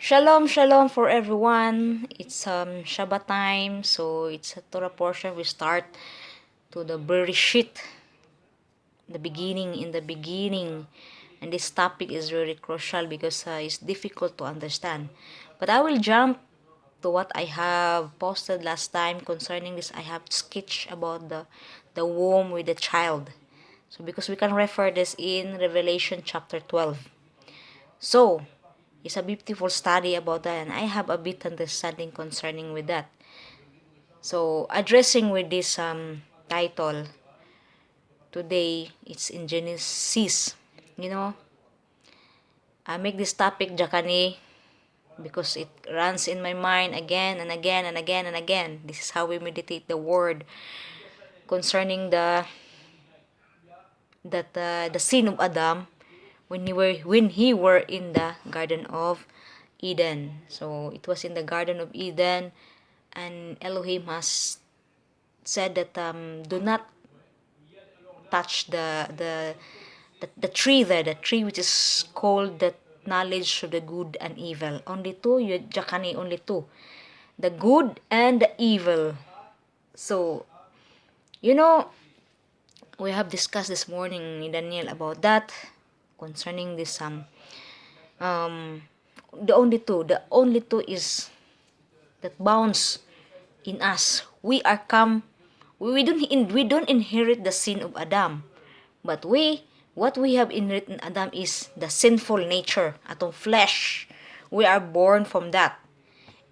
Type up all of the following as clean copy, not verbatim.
Shalom, shalom for everyone. It's Shabbat time, so it's a Torah portion. We start to the Bereshit, the beginning, in the beginning. And this topic is really crucial because it's difficult to understand. But I will jump to what I have posted last time concerning this. I have sketch about the womb with the child. So because we can refer this in Revelation chapter 12. So, it's a beautiful study about that, and I have a bit understanding concerning with that. So, addressing with this title today, it's in Genesis. You know, I make this topic Jakani because it runs in my mind again and again and again and again. This is how we meditate the word concerning the sin of Adam when he were in the Garden of Eden. So it was in the Garden of Eden, and Elohim has said that do not touch the tree there, the tree which is called the knowledge of the good and evil. Only two, Jakani, only two, the good and the evil. So you know, we have discussed this morning in Daniel about that concerning this um the only two is that bounds in us. We don't inherit the sin of Adam, but what we have inherited in Adam is the sinful nature, atong flesh. We are born from that,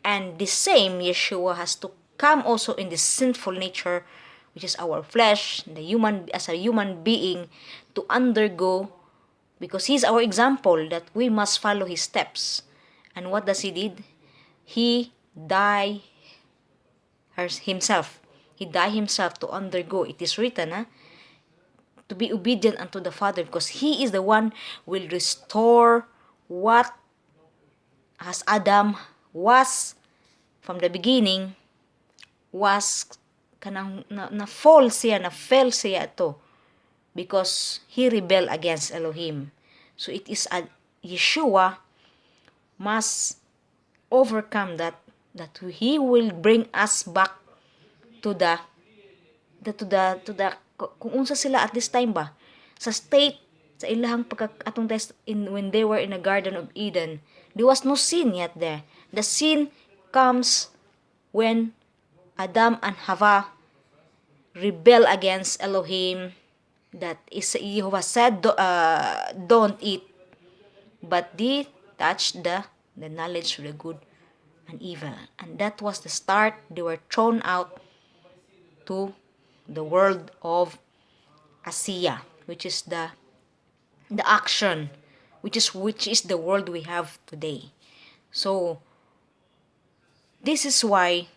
and the same Yeshua has to come also in this sinful nature, which is our flesh, the human, as a human being, to undergo, because he's our example that we must follow his steps. And what does he did? He died himself. He died himself to undergo. It is written, to be obedient unto the Father, because he is the one will restore what as Adam was from the beginning, was kanang na fall siya, na fell siya to, because he rebelled against Elohim. So it is a Yeshua must overcome that he will bring us back to the kung unsa sila at this time ba sa state sa ilahang atong test in when they were in the Garden of Eden. There was no sin yet there. The sin comes when Adam and Hava rebel against Elohim, that is Jehovah said don't eat, but they touched the knowledge of the good and evil, and that was the start. They were thrown out to the world of Asiya, which is the action, which is the world we have today. So this is why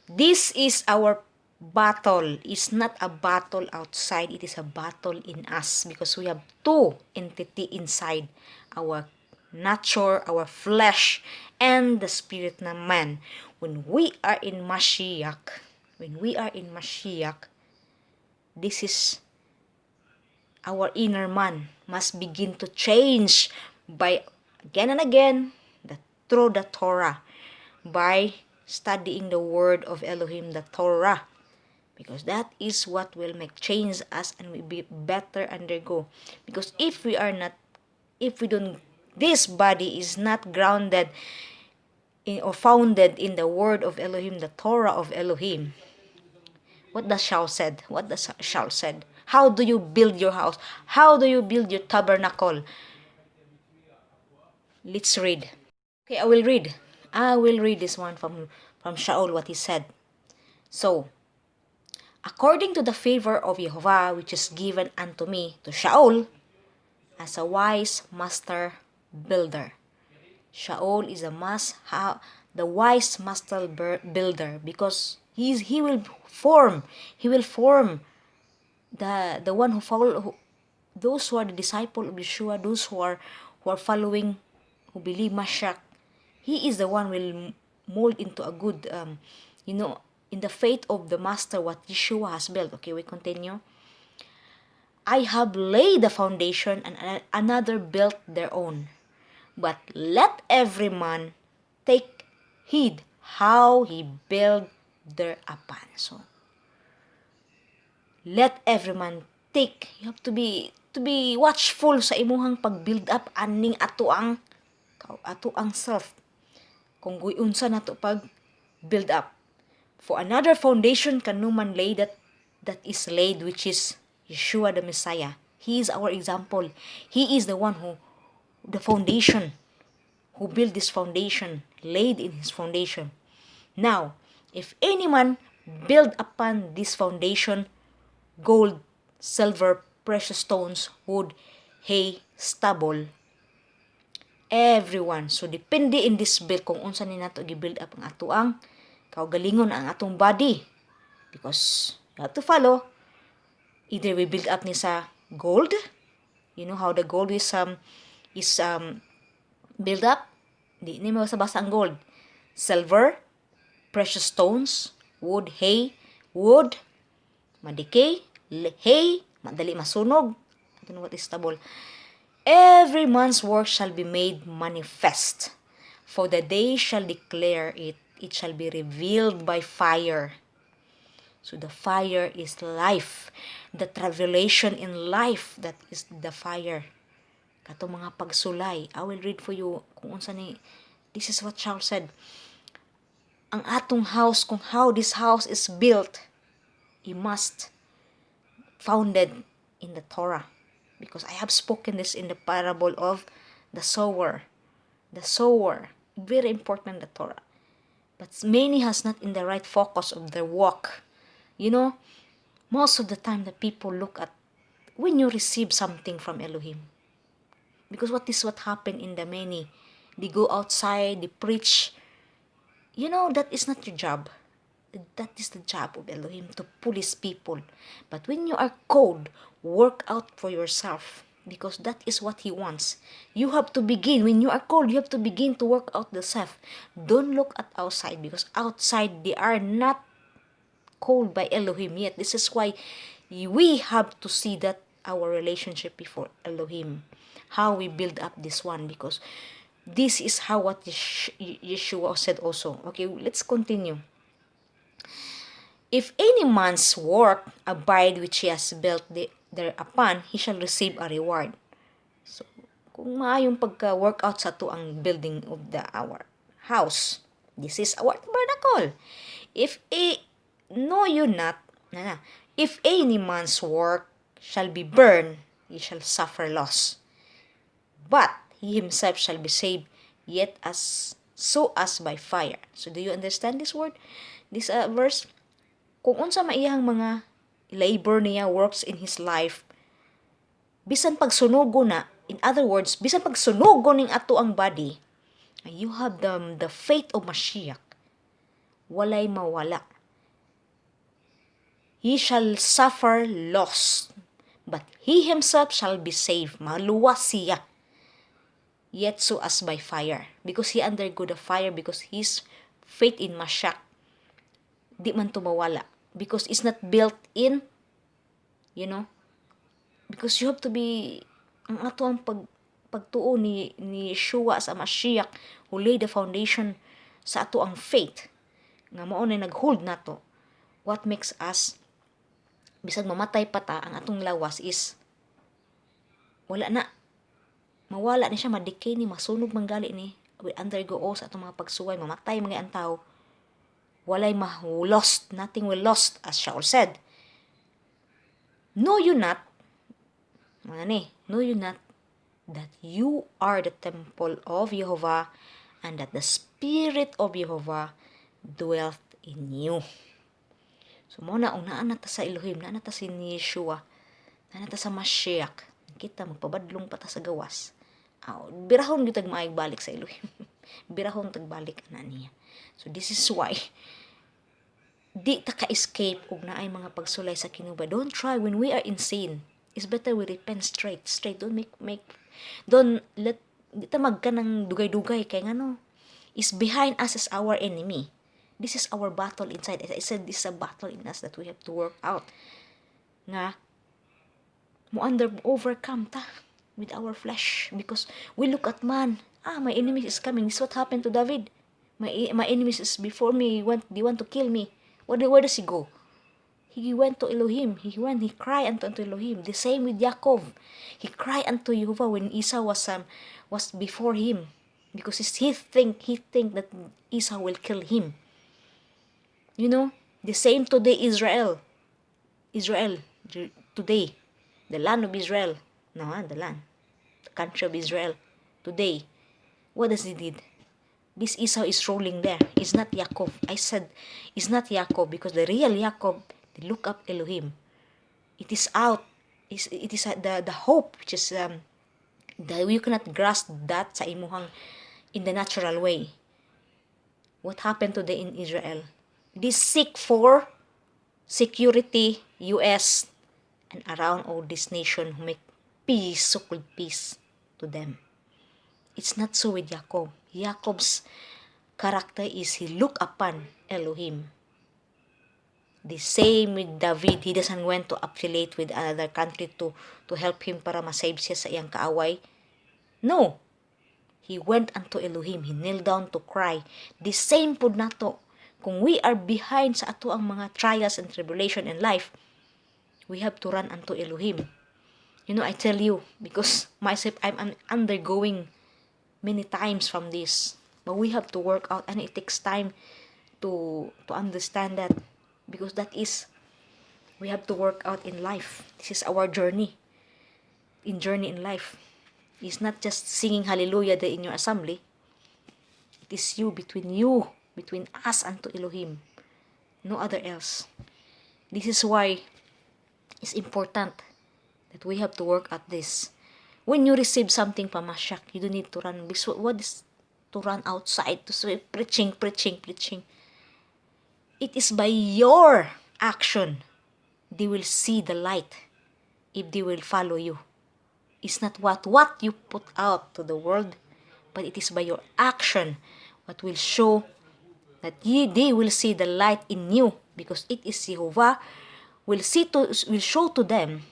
this is our battle. It's not a battle outside, it is a battle in us, because we have two entity inside, our nature, our flesh, and the spirit na man. When we are in Mashiach, this is our inner man must begin to change by again and again through the Torah, by studying the word of Elohim, the Torah, because that is what will make change us and we be better undergo. Because if we don't, this body is not grounded in or founded in the word of Elohim, the Torah of Elohim. What does Shaul said? How do you build your house? How do you build your tabernacle? Let's read. Okay, I will read this one from Shaul, what he said. So, according to the favor of Jehovah, which is given unto me, to Shaul, as a wise master builder. Shaul is the wise master builder, because he will form the one who follow, those who are the disciple of Yeshua, those who are following, who believe Mashiach. He is the one will mold into a good in the faith of the master what Yeshua has built. Okay, we continue. I have laid the foundation, and another built their own. But let every man take heed how he build thereupon. So, let every man take. You have to be watchful sa imuhang pag-build up aning ato ang self. Kung guyunsa nato pag build up. For another foundation can no man lay that is laid, which is Yeshua the Messiah. He is our example. He is the one the foundation, who built this foundation, laid in his foundation. Now, if any man build upon this foundation, gold, silver, precious stones, wood, hay, stubble, everyone. So, depende in this build kung unsa ni nato gi-build up ang atuang kaugalingon ang atong body. Because you have to follow. Either we build up ni sa gold. You know how the gold is build up? Di ni basa-basa ang gold. Silver, precious stones, wood, hay, wood, madikay, hay, madali masunog. I don't know what is stubble. Every man's work shall be made manifest, for the day shall declare it. It shall be revealed by fire. So the fire is life. The revelation in life, that is the fire. Kato mga pagsulay. I will read for you kung unsa ni. This is what Charles said. Ang atong house, kung how this house is built, it must founded in the Torah. Because I have spoken this in the parable of the sower. The sower. Very important, the Torah. But many has not in the right focus of their walk. You know, most of the time the people look at when you receive something from Elohim. Because what happened in the many. They go outside, they preach. You know, that is not your job. That is the job of Elohim, to police people. But when you are called, work out for yourself. Because that is what He wants. You have to begin. When you are called, you have to begin to work out the self. Don't look at outside. Because outside, they are not called by Elohim yet. This is why we have to see that our relationship before Elohim. How we build up this one. Because this is how what Yeshua said also. Okay, let's continue. If any man's work abide which he has built thereupon, he shall receive a reward. So, kung maayong pagka-workout sa to ang building of our house, this is our tabernacle. If any man's work shall be burned, he shall suffer loss. But he himself shall be saved, yet as by fire. So, do you understand this word? This verse? Kung unsa maiyang mga labor niya, works in his life, bisan pagsunugo na, in other words, bisan pagsunugo ning ato ang body, you have the faith of Mashiach, walay mawala. He shall suffer loss, but he himself shall be saved. Maluwas siya. Yet so as by fire. Because he undergo the fire, because his faith in Mashiach, di man tumawala. Because it's not built in, you know, because you have to be, ang ato ang pagtuo ni Yeshua sa Mashiach, who laid the foundation sa ato ang faith, nga mao na nag-hold nato. What makes us, bisag mamatay pa ta, ang atong lawas is, wala na, mawala ni siya, madikay ni, masunog manggali ni, we undergo sa atong mga pagsuway, mamatay mga antaw, walay lost, nothing will lost, as Shaul said. Know you not that you are the temple of Jehovah, and that the Spirit of Jehovah dwelt in you. So muna, naan na ta sa Elohim, naan na ta si Yeshua, naan na ta sa Mashiach, kita magpabadlong pa ta sa gawas. Birahon yung tagmaayag balik sa Elohim. Birahon tagbalik na niya. So this is why di ta ka-escape ug naay mga pagsulay sa kinuba. Don't try when we are insane. It's better we repent straight. Don't let di ta magka ng dugay-dugay kay ngano. Is behind us is our enemy. This is our battle inside. As I said, this is a battle in us that we have to work out. Nga overcome ta with our flesh, because we look at man. My enemy is coming. This is what happened to David. My enemies is before me. They want to kill me. Where does he go? He went to Elohim. He cried unto Elohim. The same with Jacob. He cried unto Jehovah when Esau was before him, because he think that Esau will kill him. You know, the same today Israel today, the land of Israel. No, the land, the country of Israel today. What does he did? This Esau is rolling there. It's not Jacob. I said it's not Jacob, because the real Jacob, they look up Elohim. It is out. It is the hope, which is that you cannot grasp that sa imuhang in the natural way. What happened today in Israel? They seek for security, US, and around all this nation who make peace, so-called peace to them. It's not so with Jacob. Jacob's character is he look upon Elohim. The same with David. He doesn't want to affiliate with another country to help him para masave siya sa iyang kaaway. No. He went unto Elohim. He knelt down to cry. The same po nato. Kung we are behind sa ato ang mga trials and tribulation in life, we have to run unto Elohim. You know, I tell you, because myself, I'm undergoing many times from this. But we have to work out, and it takes time to understand that, because that is, we have to work out in life. This is our journey in life. It's not just singing hallelujah there in your assembly. It is between us and to Elohim. No other else. This is why it's important that we have to work at this. When you receive something pamashak, you don't need to run. What is to run outside to say preaching? It is by your action they will see the light, if they will follow you. It's not what you put out to the world, but it is by your action what will show that they will see the light in you, because it is Jehovah will show to them.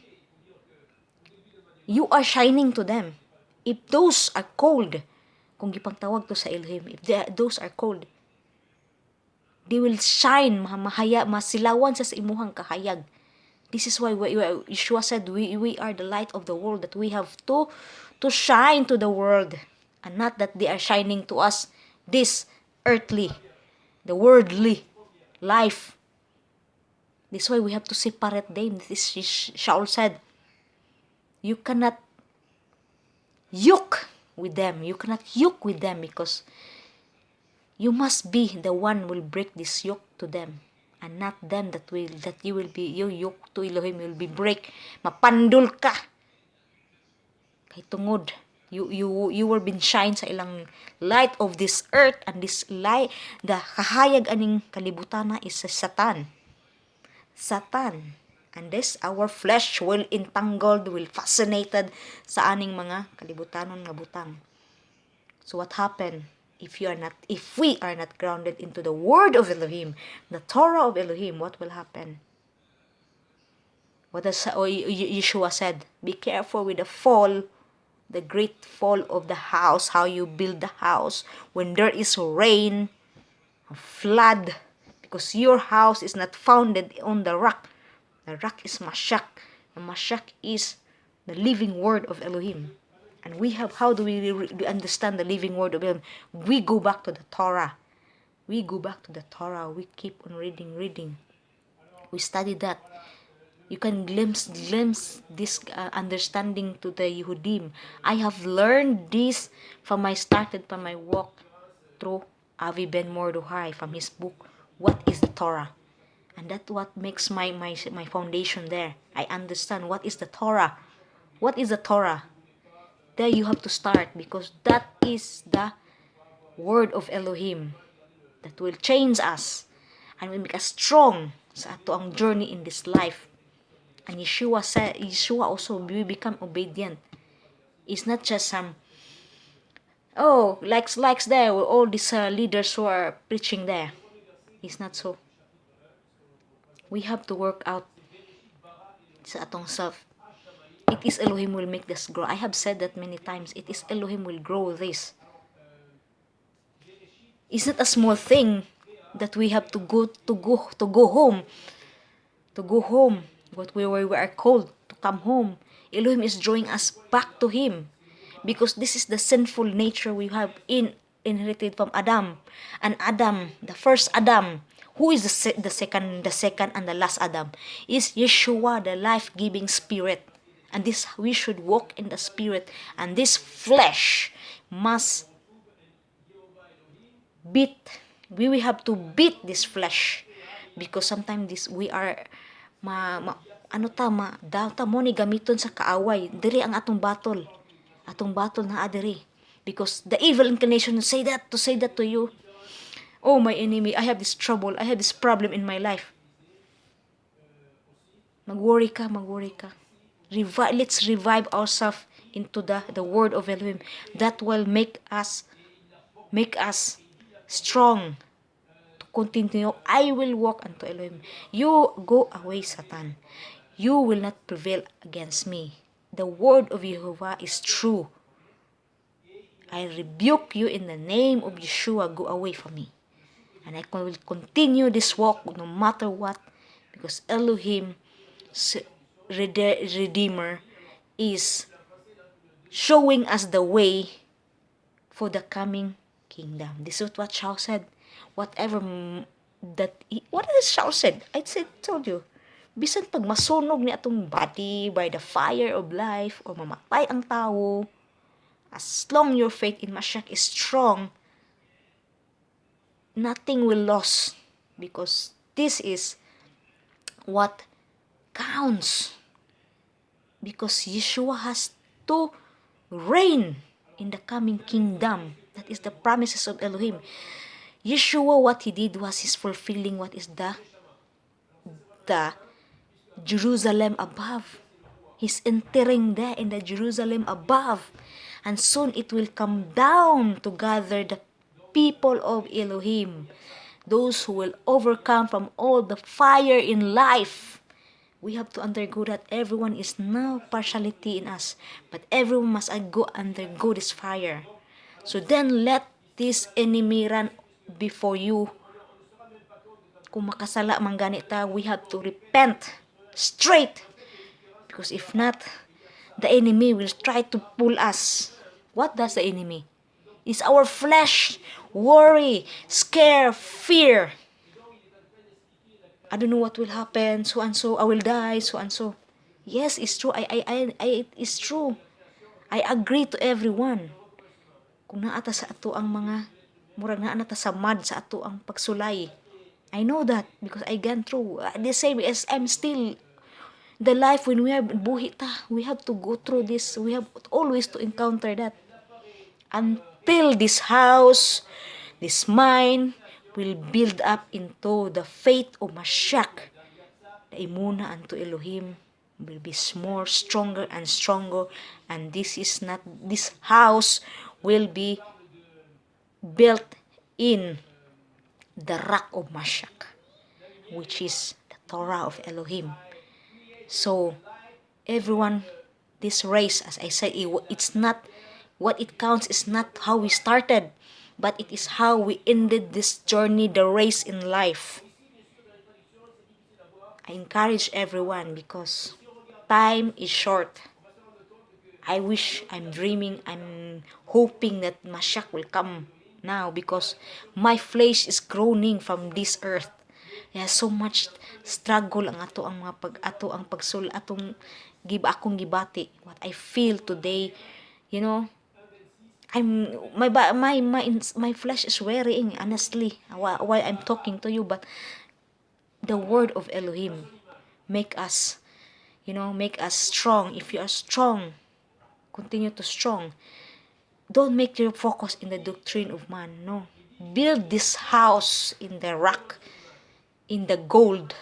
You are shining to them. If those are cold, kung gipangtawag to sa Elohim, if those are cold, they will shine, masilawan sa imuhang kahayag. This is why Yeshua said we are the light of the world, that we have to shine to the world, and not that they are shining to us this earthly, the worldly life. This is why we have to separate them. This is Shaul said, you cannot yoke with them. You cannot yoke with them, because you must be the one will break this yoke to them, and not them your yoke to Elohim will be break. Mapandol ka. Kay tungod, you were been shine sa ilang light of this earth, and this light, the kahayag aning kalibutan na is sa Satan. And this, our flesh will entangled, will fascinated sa aning mga kalibutanon nga butang. So what happened? If we are not grounded into the word of Elohim, the Torah of Elohim, what will happen? What does Yeshua said? Be careful with the great fall of the house, how you build the house when there is rain, flood, because your house is not founded on the rock. The rock is Mashak. The Mashak is the living word of Elohim. And how do we understand the living word of Elohim? We go back to the Torah. We keep on reading. We study that. You can glimpse this understanding to the Yehudim. I have learned this from my walk through Avi Ben Mordechai, from his book, What is the Torah? And that's what makes my foundation there. I understand what is the Torah. What is the Torah? There you have to start, because that is the word of Elohim that will change us and will make us strong sa ato ang journey in this life. And Yeshua also, we become obedient. It's not just likes there with all these leaders who are preaching there. It's not so. We have to work out sa atong self. It is Elohim will make this grow. I have said that many times. It is Elohim will grow this. It's not a small thing that we have to go home, to go home. What we are called to come home. Elohim is drawing us back to Him, because this is the sinful nature we have inherited from Adam. And Adam, the first Adam, who is the second and the last Adam, is Yeshua, the life-giving Spirit. And this, we should walk in the Spirit, and this flesh must beat. We will have to beat this flesh, because sometimes this we are ano ta ma data mo ni gamiton sa kaaway. Diri ang atong battle na adiri, because the evil inclination to say that to you. Oh, my enemy, I have this trouble, I have this problem in my life. Magworry ka. Let's revive ourselves into the word of Elohim. That will make us strong to continue. I will walk unto Elohim. You go away, Satan. You will not prevail against me. The word of Jehovah is true. I rebuke you in the name of Yeshua. Go away from me. And I will continue this walk no matter what, because Elohim, Redeemer, is showing us the way for the coming kingdom. This is what Shaul said. What is Shaul said? Told you. Bisan pag masunog ni atong body by the fire of life, or mamatay ang tao, as long your faith in Mashiach is strong, nothing will lose, because this is what counts. Because Yeshua has to reign in the coming kingdom. That is the promises of Elohim. Yeshua, what He did was He's fulfilling what is the Jerusalem above. He's entering there in the Jerusalem above. And soon it will come down to gather the people of Elohim, those who will overcome from all the fire in life. We have to undergo that. Everyone is now partiality in us, but everyone must undergo this fire. So then let this enemy run before you. Kung makasala man ganita, we have to repent straight, because if not, the enemy will try to pull us. What does the enemy? It's our flesh, worry, scare, fear. I don't know what will happen, so and so, I will die, so and so. Yes, it's true. It's true. I agree to everyone. Kung naata sa ato ang mga, murag naata sa mad sa ato ang pagsulay. I know that, because I gone through. The same as I'm still, the life when we are buhi ta, we have to go through this. We have always to encounter that. Until this house, this mind, will build up into the faith of Mashiach. The imuna unto Elohim will be more stronger and stronger, and this house will be built in the rock of Mashiach, which is the Torah of Elohim. So everyone, this race, as I said, it's not what it counts is not how we started, but it is how we ended this journey, the race in life. I encourage everyone, because time is short. I wish, I'm dreaming, I'm hoping that Mashiach will come now, because my flesh is groaning from this earth. There's so much struggle ang atong akong gibati. What I feel today, my flesh is wearying, honestly, while I'm talking to you. But the word of Elohim make us strong. If you are strong, continue to strong. Don't make your focus in the doctrine of man. No, build this house in the rock, in the gold.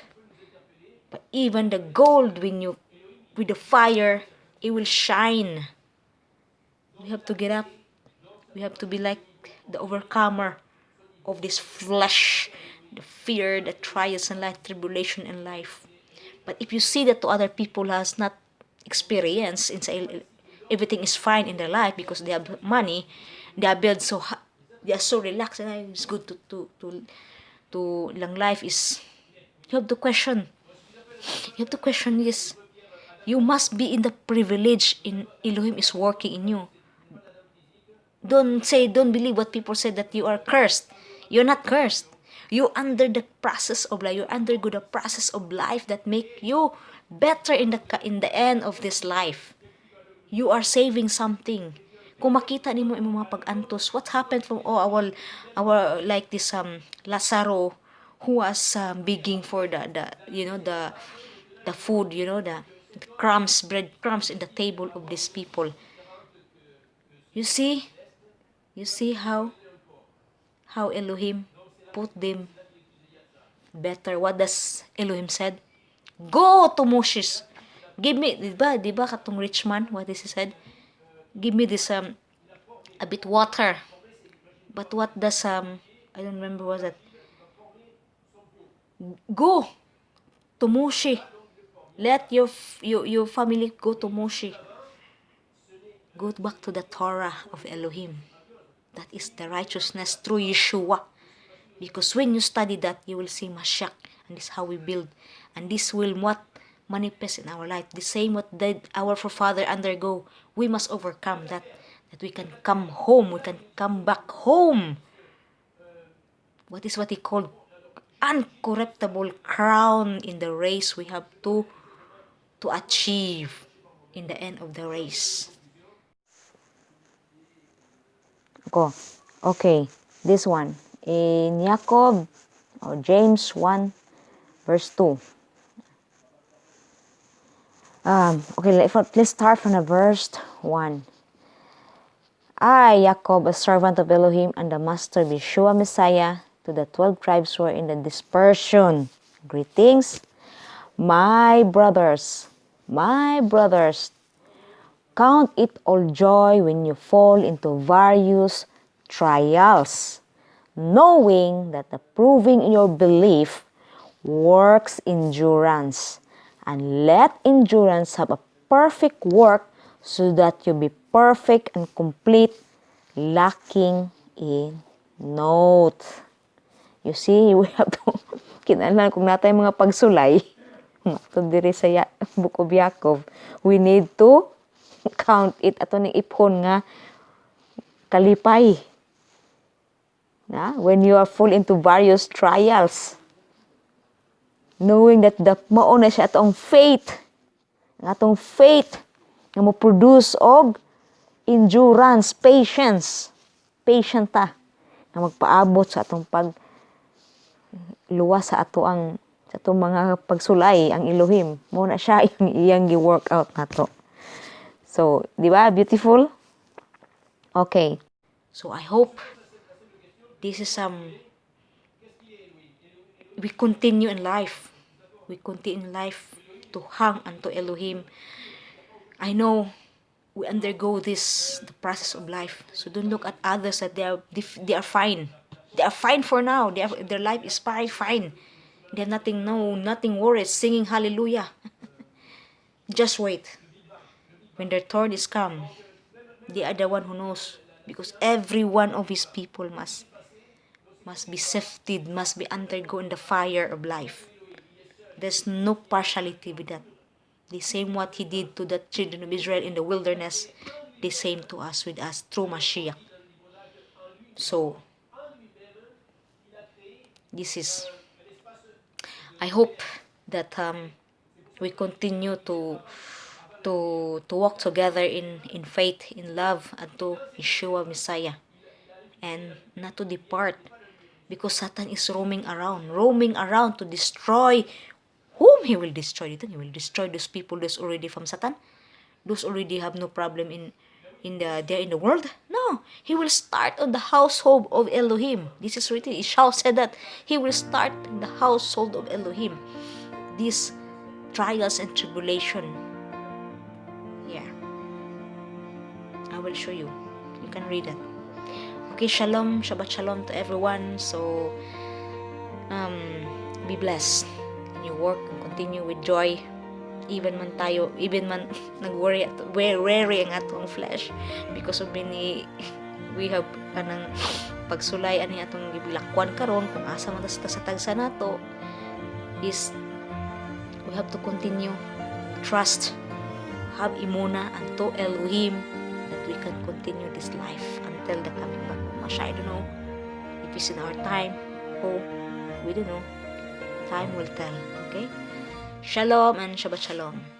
But even the gold, with the fire, it will shine. We have to get up. We have to be like the overcomer of this flesh, the fear, the trials in life, tribulation in life. But if you see that to other people who has not experienced, everything is fine in their life because they have money, they are are so relaxed, and it's good to lang life is, you have to question. You have to question this. You must be in the privilege in Elohim is working in you. Don't believe what people say that you are cursed. You're not cursed. You under the process of life. You undergo the process of life that make you better in the end of this life. You are saving something. Kung makita nimo imong mga pag-antos, what happened from our like this Lazaro who was begging for the food, the crumbs, bread crumbs in the table of these people. You see? You see how Elohim put them better. What does Elohim said? Go to Moses. Give me, di ba katong rich man, what is he said? Give me this a bit water. But what does I don't remember what that. Go to Moshe. Let your family go to Moshe. Go back to the Torah of Elohim. That is the righteousness through Yeshua. Because when you study that, you will see Mashiach. And this is how we build. And this will what manifest in our life. The same what did our forefather undergo. We must overcome that. That we can come home. We can come back home. What he called uncorruptible crown in the race we have to achieve in the end of the race. Okay, this one in Jacob or James 1 verse 2. Okay, let's start from the verse 1. I, Jacob, a servant of Elohim and the master of Yeshua Messiah, to the 12 tribes who are in the dispersion. Greetings, my brothers, count it all joy when you fall into various trials, knowing that the proving in your belief works endurance. And let endurance have a perfect work, so that you be perfect and complete, lacking in naught. You see, we have to kinahanglan kung natay mga pagsulay to diri sa Book of Jacob, we need to count it ato ning ipon nga kalipay. When you are full into various trials, knowing that mao na siya atong faith nga mo produce og endurance, patience, patient ta nga magpaabot sa atong luwas sa atong mga pagsulay ang Elohim. Mo na siya yung iyang gi-work out nato. So, di ba? Beautiful? Okay. So, I hope this is we continue in life. We continue in life to hang unto Elohim. I know we undergo the process of life. So, don't look at others that they are fine. They are fine for now. Their life is fine. They have nothing worries, singing hallelujah. Just wait. When their turn is come, they are the one who knows. Because every one of his people must be sifted, must be undergoing the fire of life. There's no partiality with that. The same what he did to the children of Israel in the wilderness, the same to us with us through Mashiach. So, this is, I hope that we continue to walk together in faith, in love, and to Yeshua Messiah, and not to depart, because Satan is roaming around to destroy. Whom he will destroy? He will destroy those people that's already from Satan. Those already have no problem they're in the world. No, he will start on the household of Elohim. This is written. Ishao said that he will start in the household of Elohim. These trials and tribulation. Yeah, I will show you. You can read it. Okay, shalom, Shabbat shalom to everyone. So, be blessed in your work and continue with joy. Even man nag-worry ang atong flesh because of many we have kanang pagsulay ani atong gibilakwan karon kung asa man ta sa tagsa nato is we have to continue trust, have imuna unto Elohim that we can continue this life until the coming back of Mashiach. I don't know if it's in our time. Oh, we don't know. Time will tell. Okay? Shalom and Shabbat Shalom.